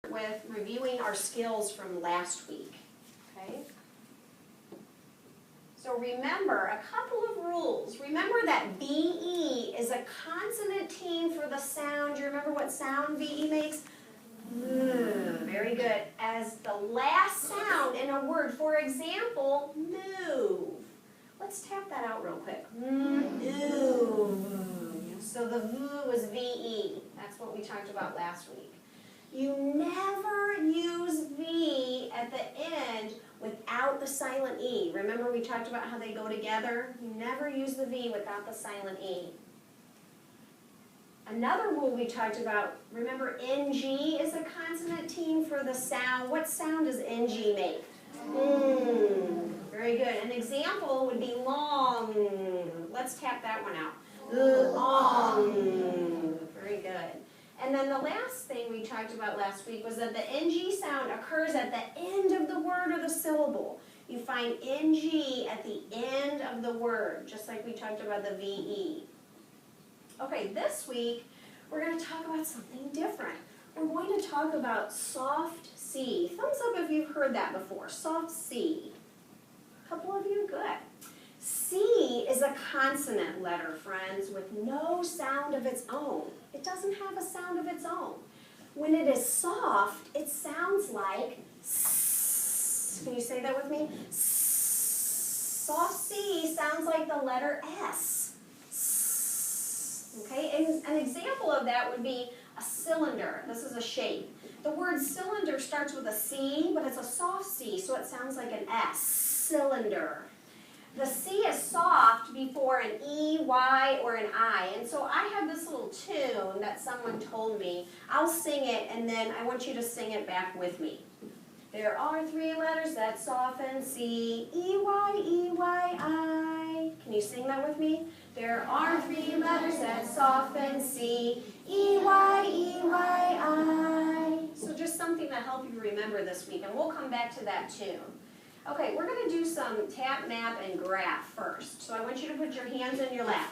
with reviewing our skills from last week, okay? So remember a couple of rules. Remember that VE is a consonant team for the sound. Do you remember what sound VE makes? Very good. As the last sound in a word, for example, move. Let's tap that out real quick. Move. So the V was VE. That's what we talked about last week. You never use V at the end without the silent E. Remember we talked about how they go together? You never use the V without the silent E. Another rule we talked about, remember NG is a consonant team for the sound. What sound does NG make? Very good. An example would be long. Let's tap that one out. Long. Very good. And then the last thing we talked about last week was that the NG sound occurs at the end of the word or the syllable. You find NG at the end of the word, just like we talked about the VE. Okay, this week we're going to talk about something different. We're going to talk about soft C. Thumbs up if you've heard that before. Soft C. A couple of you? Good. C is a consonant letter, friends, with no sound of its own. It doesn't have a sound of its own. When it is soft, it sounds like S. Can you say that with me? S. Soft C sounds like the letter S. S. Okay, and an example of that would be a cylinder. This is a shape. The word cylinder starts with a C, but it's a soft C, so it sounds like an S. Cylinder. The C is soft before an E, Y, or an I. And so I have this little tune that someone told me. I'll sing it, and then I want you to sing it back with me. There are 3 letters that soften C, E, Y, E, Y, I. Can you sing that with me? There are 3 letters that soften C, E, Y, E, Y, I. So just something to help you remember this week, and we'll come back to that tune. Okay, we're going to do some tap, map, and graph first. So I want you to put your hands in your lap.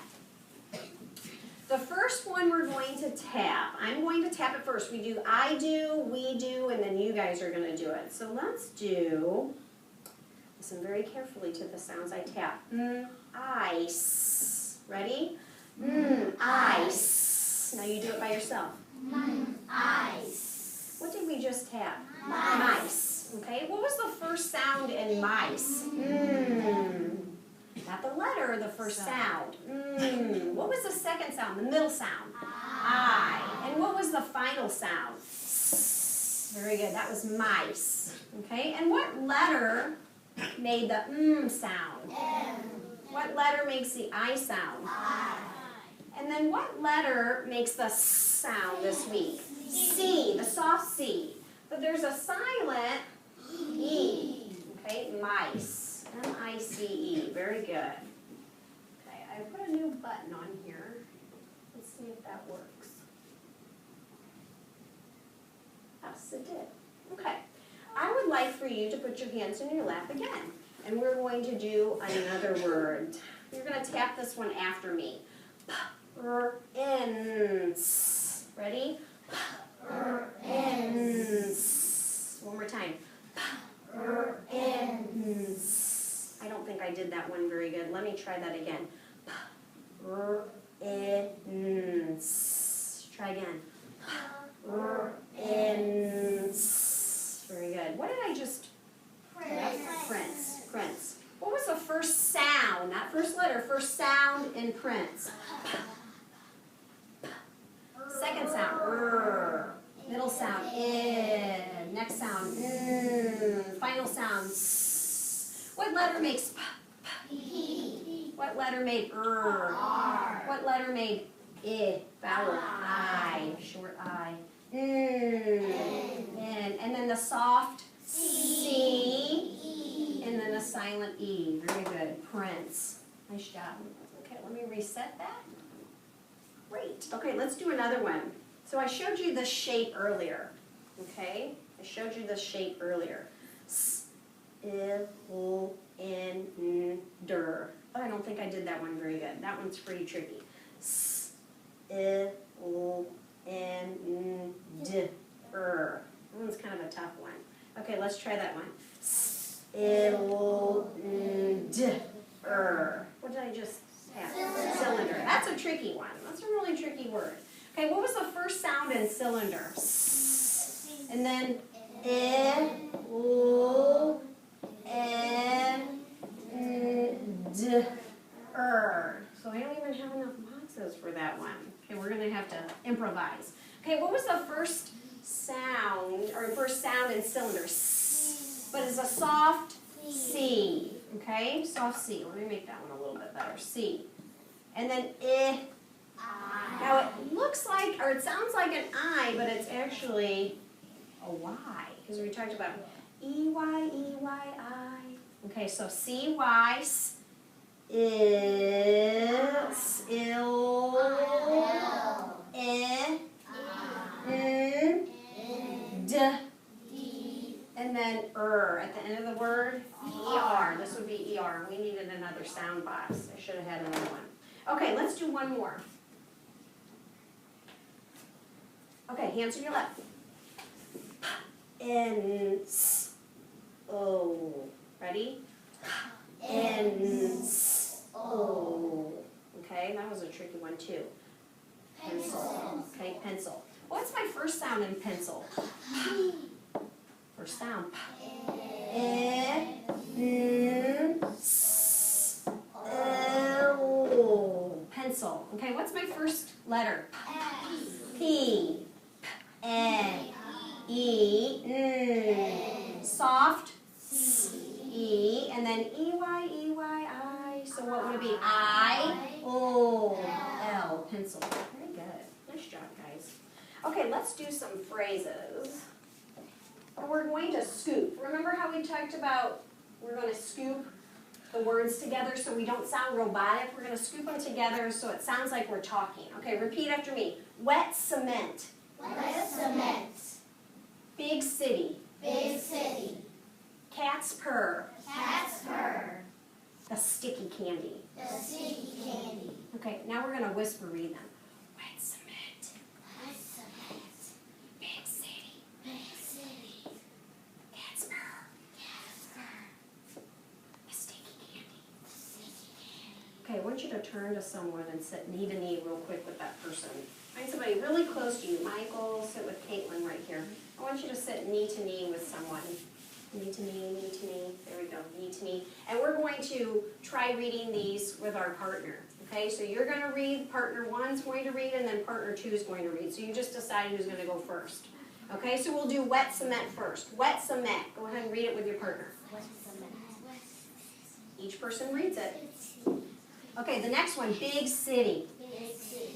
The first one we're going to tap. I'm going to tap it first. We do I do, we do, and then you guys are going to do it. So let's do, listen very carefully to the sounds I tap. Ice. Ready? Ice. Now you do it by yourself. Ice. What did we just tap? Mice. Okay, what was the first sound in mice? Not the letter, the first sound. What was the second sound, the middle sound? I. And what was the final sound? Very good, that was mice. Okay, and what letter made the sound? What letter makes the I sound? I. And then what letter makes the S sound this week? C, the soft C. But there's a silent E. Okay, mice. M-I-C-E. Very good. Okay, I put a new button on here. Let's see if that works. Yes, it did. Okay. I would like for you to put your hands in your lap again. And we're going to do another word. You're going to tap this one after me. P-R-N-S. Ready? P-R-N-S. One more time. P-R-N-S. I don't think I did that one very good. Let me try that again. P-R-N-S. Try again. P-R-N-S. Very good. What did I just... Prince. Prince. What was the first sound? Not first letter. First sound in Prince. Second sound. R. Middle sound. In. Next sound. Final sound. S. What letter makes P? What letter made R? What letter made I? Vowel. I. Short I. N. And then the soft C. And then the silent E. Very good. Prince. Nice job. Okay, let me reset that. Great. Okay, let's do another one. So I showed you the shape earlier. Okay? I showed you the shape earlier. S, I, O, N, N, der. Oh, I don't think I did that one very good. That one's pretty tricky. S, I, O, N, N, d, er. a tough one. Okay, let's try that one. Cylinder. What did I just have? Cylinder. That's a tricky one. That's a really tricky word. Okay, what was the first sound in cylinder? And then so I don't even have enough boxes for that one. Okay, we're going to have to improvise. Okay, what was the first sound, or first sound in cylinder? But it's a soft C. Okay, soft C. Let me make that one a little bit better. C. And then Now it looks like, or it sounds like an I, but it's actually a Y, because we talked about E-Y, E-Y-I. Okay, so C-Y, is, ill, d, and then at the end of the word, ER. This would be ER. We needed another sound box. I should have had another one. Okay, let's do one more. Okay, hands to your left. N-S-O. Ready? N-S-O. Okay, that was a tricky one too. Pencil. Okay, pencil. What's my first sound in pencil? First sound. N-S-O. Pencil. Okay, what's my first letter? P. N-E. Soft. E. And then E-Y, E-Y-I. So what would it be? I-O-L. Pencil. Very good. Nice job, guys. Okay, let's do some phrases. We're going to scoop. Remember how we talked about we're going to scoop the words together so we don't sound robotic? We're going to scoop them together so it sounds like we're talking. Okay, repeat after me. Wet cement. Wet cement. Big city. Big city. Cat's purr. Cat's purr. The sticky candy. The sticky candy. Okay, now we're going to whisper read them. Wet cement. Wet cement. Big city. Big city. Cat's purr. Cat's purr. The sticky candy. The sticky candy. Okay, I want you to turn to someone and sit knee to knee real quick with that person. Find somebody really close to you. Michael, sit with Caitlin right here. I want you to sit knee to knee with someone. Knee to knee, knee to knee. There we go, knee to knee. And we're going to try reading these with our partner. Okay, so you're going to read, partner one's going to read, and then partner two is going to read. So you just decide who's going to go first. Okay, so we'll do wet cement first. Wet cement. Go ahead and read it with your partner. Wet cement. Each person reads it. Okay, the next one, big city. Big city.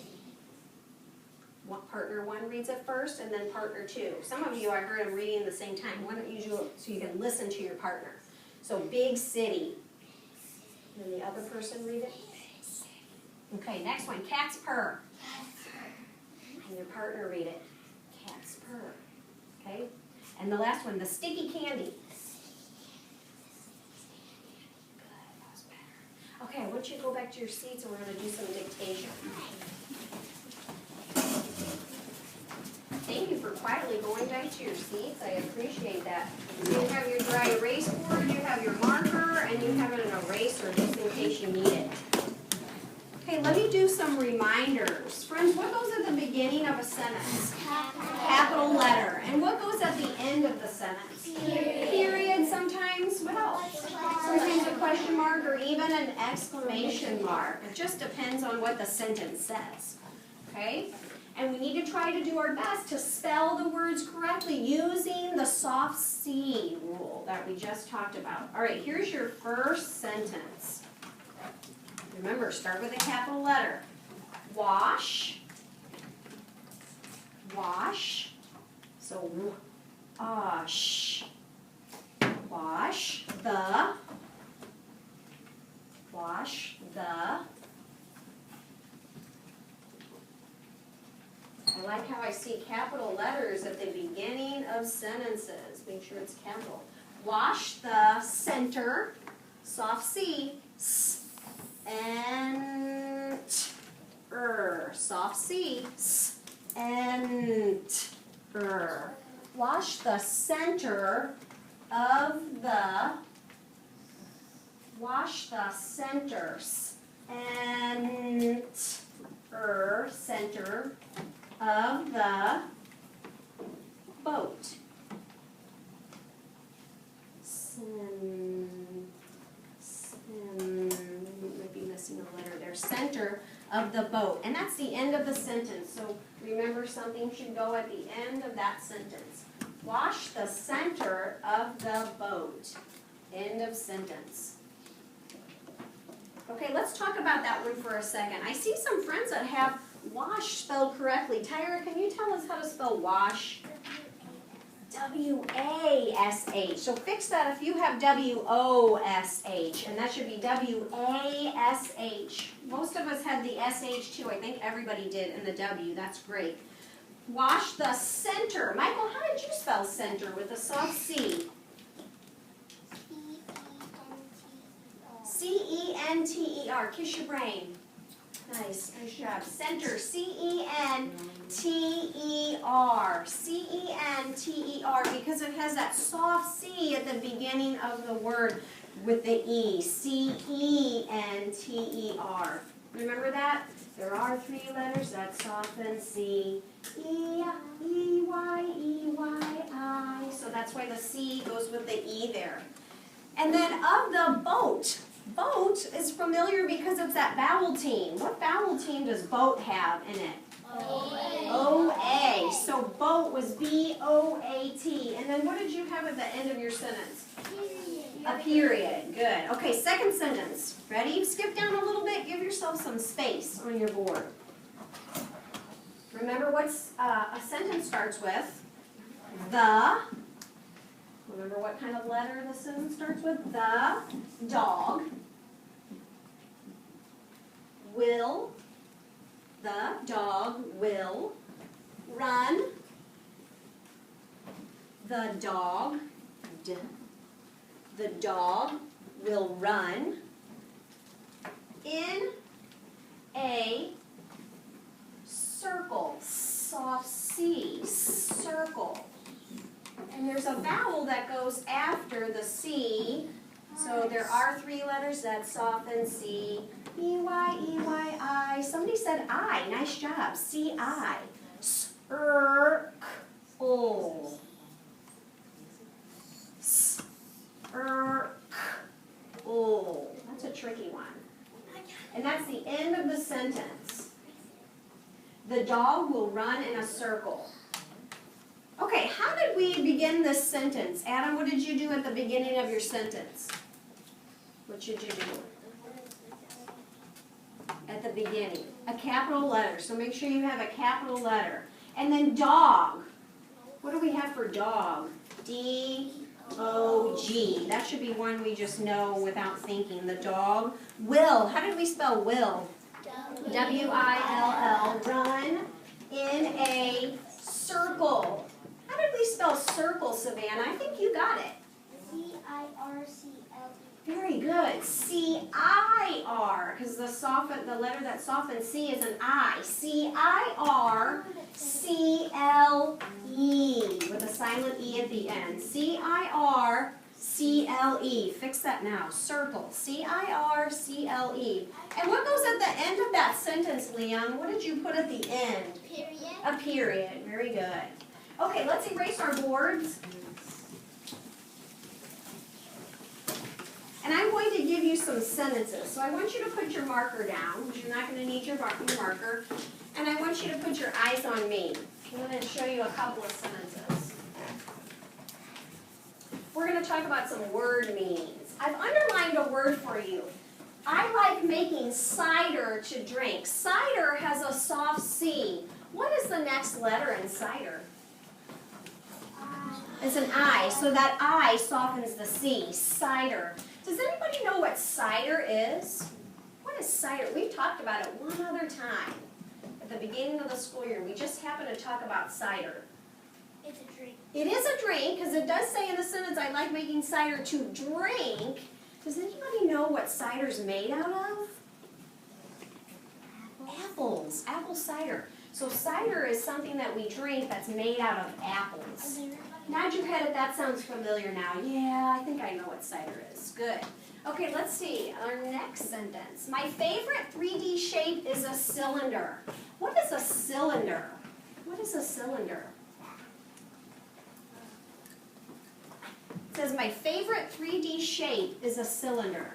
Partner one reads it first, and then partner two. Some of you, I heard them reading at the same time. Why don't you do it so you can listen to your partner? So big city. And the other person read it. Okay, next one, cat's purr. Cat's purr. And your partner read it. Cat's purr. Okay? And the last one, the sticky candy. Good, that was better. Okay, I want you to go back to your seats and we're going to do some dictation. Thank you for quietly going back to your seats. I appreciate that. You have your dry erase board, you have your marker, and you have an eraser just in case you need it. Okay, let me do some reminders. Friends, what goes at the beginning of a sentence? Capital letter. And what goes at the end of the sentence? Period sometimes. What else? Sometimes a question mark or even an exclamation mark. It just depends on what the sentence says. Okay? And we need to try to do our best to spell the words correctly using the soft C rule that we just talked about. All right, here's your first sentence. Remember, start with a capital letter. Wash. Wash. So, wash. Wash the. Wash the. I like how I see capital letters at the beginning of sentences. Make sure it's capital. Wash the center, soft C, and soft C, and Wash the center of the, wash the centers, center of the boat. Might be missing a letter there. Center of the boat. And that's the end of the sentence. So remember, something should go at the end of that sentence. Wash the center of the boat. End of sentence. Okay, let's talk about that one for a second. I see some friends that have wash spelled correctly. Tyra, can you tell us how to spell wash? W-A-S-H. So fix that if you have W-O-S-H, and that should be W-A-S-H. Most of us had the S-H too. I think everybody did in the W. That's great. Wash the center. Michael, how did you spell center with a soft C? C-E-N-T-E-R. Kiss your brain. Nice job. Center, C-E-N-T-E-R. C-E-N-T-E-R, because it has that soft C at the beginning of the word with the E. C-E-N-T-E-R. Remember that? There are 3 letters that soften C. E-Y-E-Y-I. So that's why the C goes with the E there. And then of the boat. Boat is familiar because it's that vowel team. What vowel team does boat have in it? O-A. O-A. So boat was B-O-A-T. And then what did you have at the end of your sentence? A period. Good. Okay, second sentence. Ready? Skip down a little bit. Give yourself some space on your board. Remember what a sentence starts with? The. Remember what kind of letter the sentence starts with? The dog will, the dog will run, the dog will run in a circle, soft C, circle. And there's a vowel that goes after the C, so there are 3 letters that soften C. E-Y-E-Y-I. Somebody said I. Nice job. C-I. Circle. Circle. That's a tricky one. And that's the end of the sentence. The dog will run in a circle. Okay, how did we begin this sentence? Adam, what did you do at the beginning of your sentence? What should you do? At the beginning. A capital letter. So make sure you have a capital letter. And then dog. What do we have for dog? D-O-G. That should be one we just know without thinking. The dog will. How did we spell will? W-I-L-L. Run in a circle. How did we spell circle, Savannah? I think you got it. C-I-R-C-L-E. Very good. C-I-R, because the letter that softens C is an I. C-I-R-C-L-E, with a silent E at the end. C-I-R-C-L-E. Fix that now. Circle. C-I-R-C-L-E. And what goes at the end of that sentence, Leon? What did you put at the end? Period. A period. Very good. Okay, let's erase our boards. And I'm going to give you some sentences. So I want you to put your marker down, because you're not going to need your marker. And I want you to put your eyes on me. I'm going to show you a couple of sentences. We're going to talk about some word meanings. I've underlined a word for you. I like making cider to drink. Cider has a soft C. What is the next letter in cider? It's an I, so that I softens the C, cider. Does anybody know what cider is? What is cider? We've talked about it one other time. At the beginning of the school year, we just happened to talk about cider. It's a drink. It is a drink, because it does say in the sentence, I like making cider to drink. Does anybody know what cider's made out of? Apples. Apple cider. So cider is something that we drink that's made out of apples. Nod your head if that sounds familiar now. Yeah, I think I know what cider is. Good. Okay, let's see. Our next sentence. My favorite 3D shape is a cylinder. What is a cylinder? What is a cylinder? It says my favorite 3D shape is a cylinder.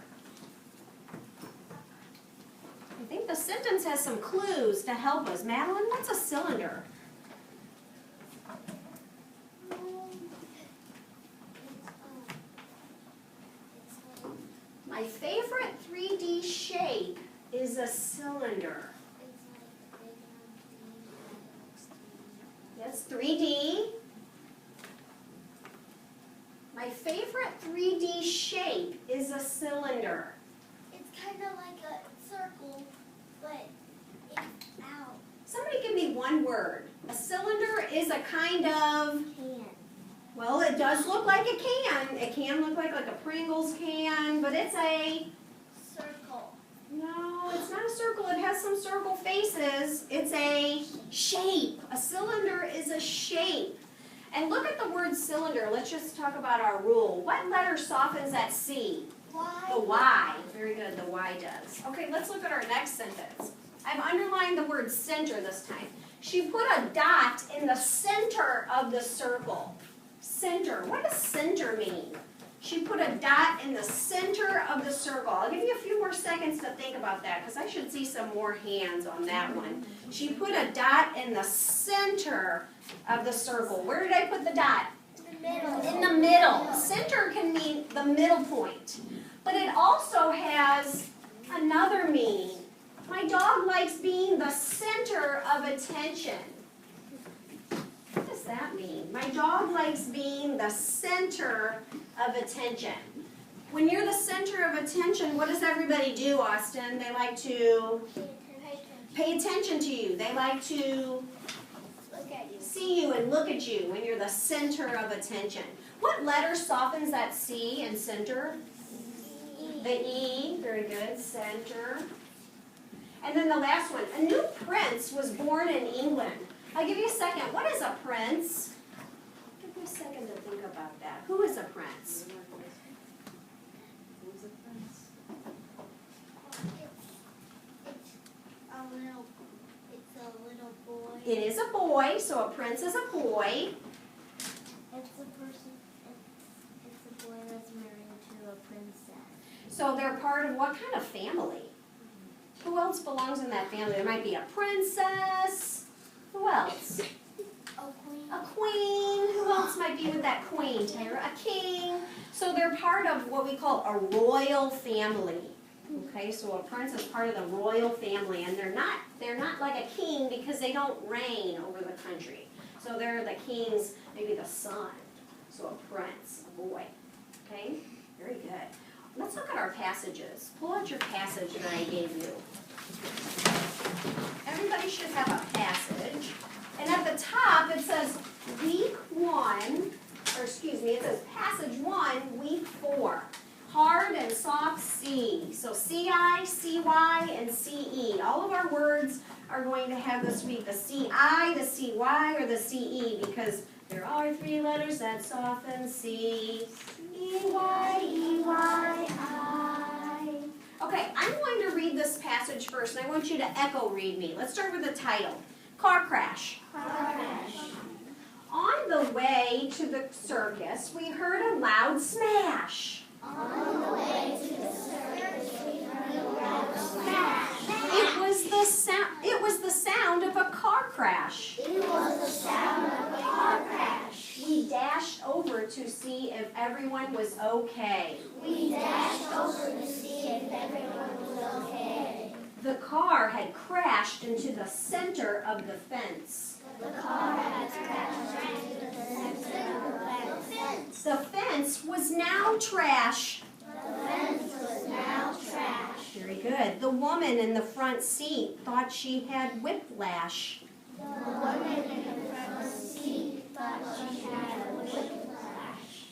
I think the sentence has some clues to help us. Madeline, what's a cylinder? My favorite 3D shape is a cylinder. Yes, 3D. My favorite 3D shape is a cylinder. It's kind of like a circle, but it's out. Somebody give me one word. A cylinder is a kind of, Can. well, it does look like a can. It can look like a Pringles can, but it's a, Circle. no, it's not a circle. It has some circle faces. It's a shape. A cylinder is a shape. And look at the word cylinder. Let's just talk about our rule. What letter softens that C? Why? The Y. Very good, the Y does. Okay, let's look at our next sentence. I've underlined the word center this time. She put a dot in the center of the circle. Center. What does center mean? She put a dot in the center of the circle. I'll give you a few more seconds to think about that because I should see some more hands on that one. She put a dot in the center of the circle. Where did I put the dot? In the middle. In the middle. Center can mean the middle point. But it also has another meaning. My dog likes being the center of attention. What does that mean? My dog likes being the center of attention. When you're the center of attention, what does everybody do, Austin? They like to pay attention to you. They like to Look at you. see you and look at you when you're the center of attention. What letter softens that C in center? The E. Very good. Center. And then the last one. A new prince was born in England. I'll give you a second. What is a prince? Give me a second to think about that. Who is a prince? Who's a prince? It's a little boy. It is a boy, so a prince is a boy. It's a person. It's a boy that's married to a princess. So they're part of what kind of family? Who else belongs in that family? There might be a princess. Who else? A queen. A queen. Who else might be with that queen, Tyra? A king. So they're part of what we call a royal family. Okay, so a prince is part of the royal family, and they're not like a king because they don't reign over the country. So they're the king's, maybe the son. So a prince, a boy. Okay, very good. Let's look at our passages. Pull out your passage that I gave you. Everybody should have a passage. And at the top it says week 1, it says passage 1, week 4. Hard and soft C. So CI, CY, and CE. All of our words are going to have this week the CI, the CY, or the CE because there are 3 letters that soften C. E-Y, E-Y, I. Okay, I'm going to read this passage first, and I want you to echo read me. Let's start with the title. Car crash. Car crash. On the way to the circus, we heard a loud smash. On the way to the circus, we heard a loud smash. It was the sound of a car crash. It was the sound of a car crash. We dashed over to see if everyone was okay. We dashed over to see if everyone was okay. The car had crashed into the center of the fence. The car had crashed into the center of the fence. The fence was now trash. The fence was now trash. Very good. The woman in the front seat thought she had whiplash. The woman in the front seat thought she had a whiplash.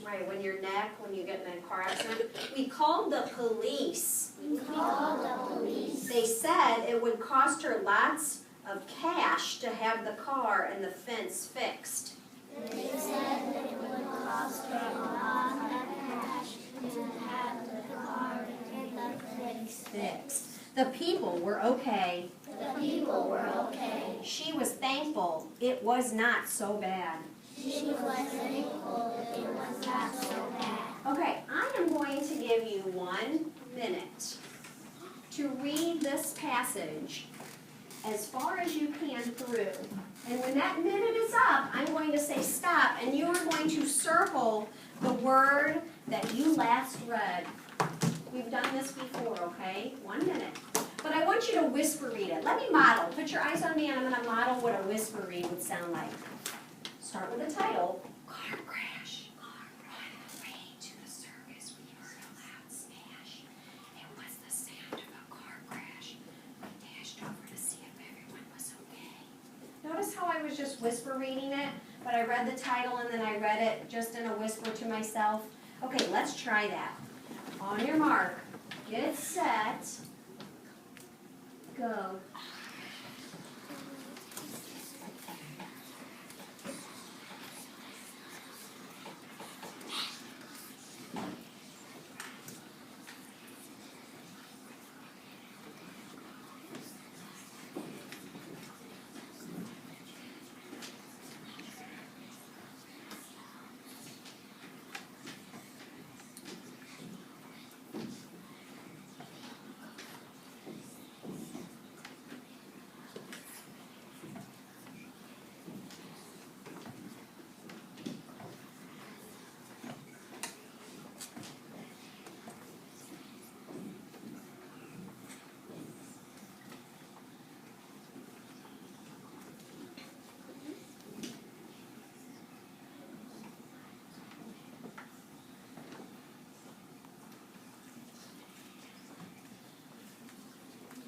Right, when you get in a car accident. We called the police. We called the police. They said it would cost her lots of cash to have the car and the fence fixed? They said it would cost her a lot of cash to have the car and the fence fixed. The people were okay. The people were okay. She was thankful it was not so bad. She was thankful it was not so bad. Okay, I am going to give you 1 minute to read this passage as far as you can through. And when that minute is up, I'm going to say stop, and you are going to circle the word that you last read. We've done this before, okay? 1 minute. But I want you to whisper read it. Let me model. Put your eyes on me, and I'm going to model what a whisper read would sound like. Start with the title. Car crash. On the way to the circus, we heard a loud smash. It was the sound of a car crash. We dashed over to see if everyone was okay. Notice how I was just whisper reading it, but I read the title and then I read it just in a whisper to myself. Okay, let's try that. On your mark, get set, go.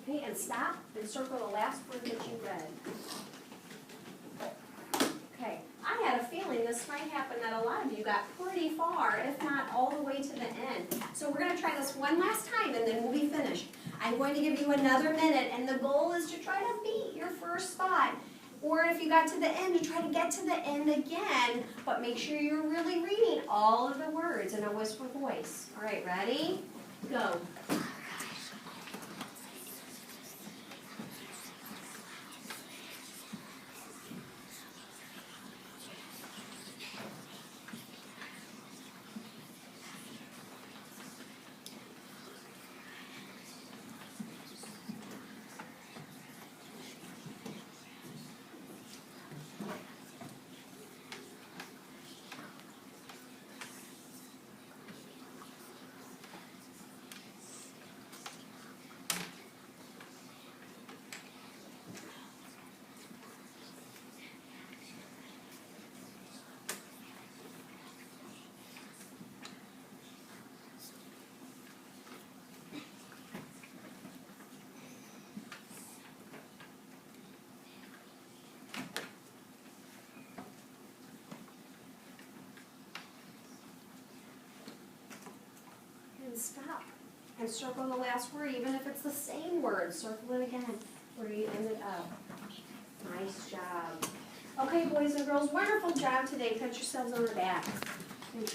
Okay, and stop and circle the last word that you read. Okay, I had a feeling this might happen that a lot of you got pretty far, if not all the way to the end. So we're going to try this one last time and then we'll be finished. I'm going to give you another minute, and the goal is to try to beat your first spot. Or if you got to the end, to try to get to the end again, but make sure you're really reading all of the words in a whisper voice. All right, ready? Go. Stop and circle the last word, even if it's the same word. Circle it again where you ended up. Nice job. Okay, boys and girls, wonderful job today. Pat yourselves on the back. Good job.